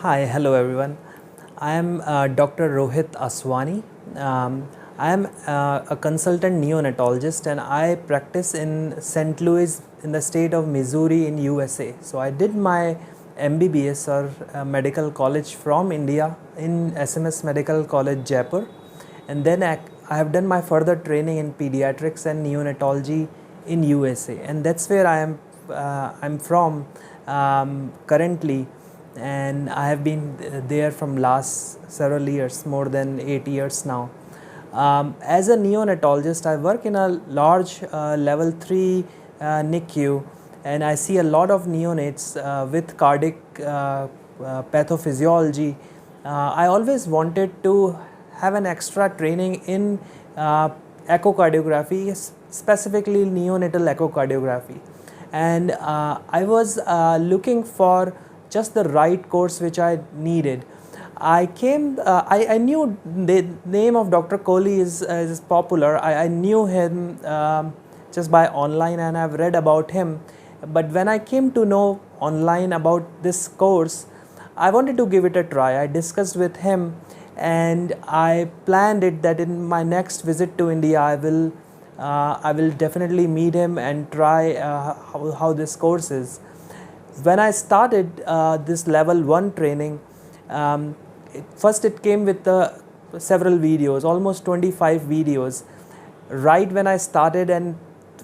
Hi, hello everyone. I am Dr. Rohit Aswani. I am a consultant neonatologist and I practice in St. Louis in the state of Missouri in USA. So I did my MBBS or medical college from India in SMS Medical College Jaipur, and then I have done my further training in pediatrics and neonatology in USA, and that's where I'm from currently, and I have been there from last several years, more than 8 years now. As a neonatologist, I work in a large level 3 NICU, and I see a lot of neonates with cardiac pathophysiology. I always wanted to have an extra training in echocardiography, specifically neonatal echocardiography, and I was looking for just the right course which I needed. I knew the name of Dr. Kohli is popular. I knew him just by online, and I've read about him. But when I came to know online about this course, I wanted to give it a try. I discussed with him, and I planned it that in my next visit to India, I will definitely meet him and try how this course is. When I started this level 1 training, first it came with several videos, almost 25 videos. Right when I started, and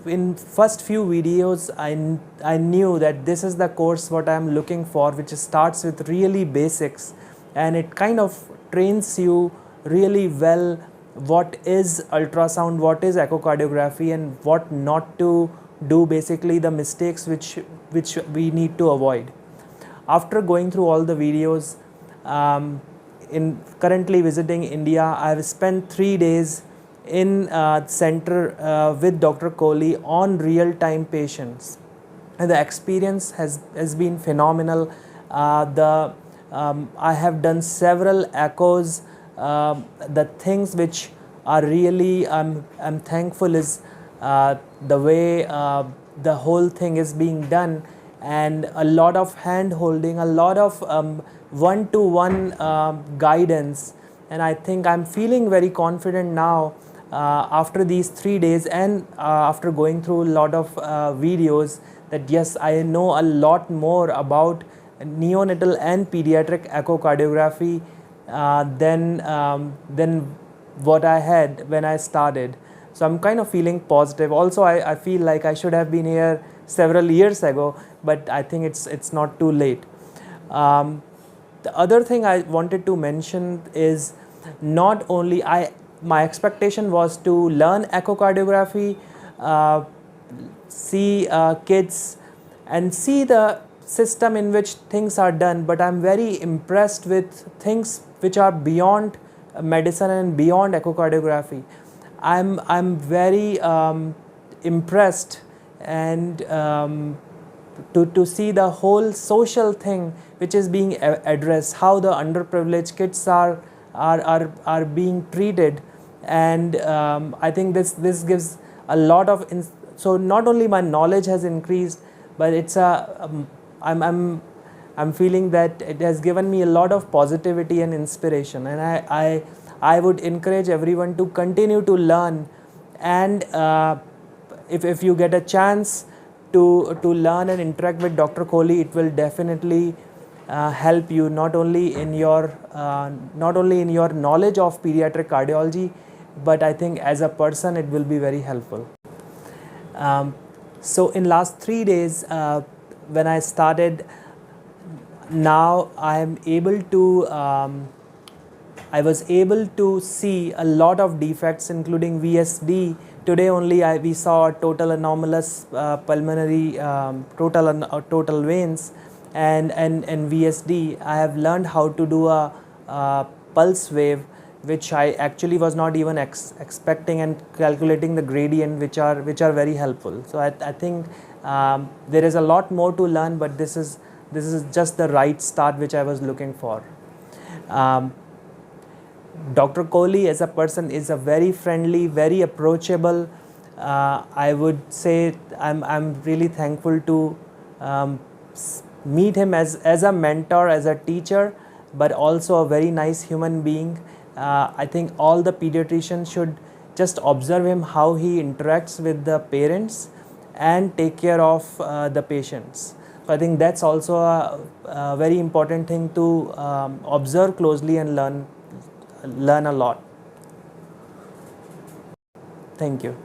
in first few videos, I knew that this is the course what I am looking for, which starts with really basics, and it kind of trains you really well what is ultrasound, what is echocardiography, and what not to do, basically the mistakes which we need to avoid. After going through all the videos, in currently visiting India, I have spent 3 days in center with Dr. Kohli on real-time patients, and the experience has been phenomenal. I have done several echoes. The things which are really I'm thankful is the way the whole thing is being done, and a lot of hand holding, a lot of one-to-one guidance, and I think I'm feeling very confident now after these 3 days, and after going through a lot of videos, that yes, I know a lot more about neonatal and pediatric echocardiography than what I had when I started. So I'm kind of feeling positive. Also, I feel like I should have been here several years ago, but I think it's not too late. The other thing I wanted to mention is, not only my expectation was to learn echocardiography, see kids and see the system in which things are done, but I'm very impressed with things which are beyond medicine and beyond echocardiography. I'm very impressed, and to see the whole social thing which is being addressed, how the underprivileged kids are being treated, and I think this gives a lot of so not only my knowledge has increased, but it's I'm feeling that it has given me a lot of positivity and inspiration, and I would encourage everyone to continue to learn, and if you get a chance to learn and interact with Dr. Kohli, it will definitely help you not only in your knowledge of pediatric cardiology, but I think as a person it will be very helpful. So in last 3 days, when I started, now I was able to see a lot of defects, including VSD. Today only we saw a total anomalous pulmonary total veins and VSD. I have learned how to do a pulse wave, which I actually was not even expecting, and calculating the gradient, which are very helpful. So I think there is a lot more to learn, but this is just the right start which I was looking for. Dr. Kohli as a person is a very friendly, very approachable. I would say I'm really thankful to meet him as a mentor, as a teacher, but also a very nice human being. I think all the pediatricians should just observe him, how he interacts with the parents and take care of the patients. So I think that's also a very important thing to observe closely and learn a lot. Thank you.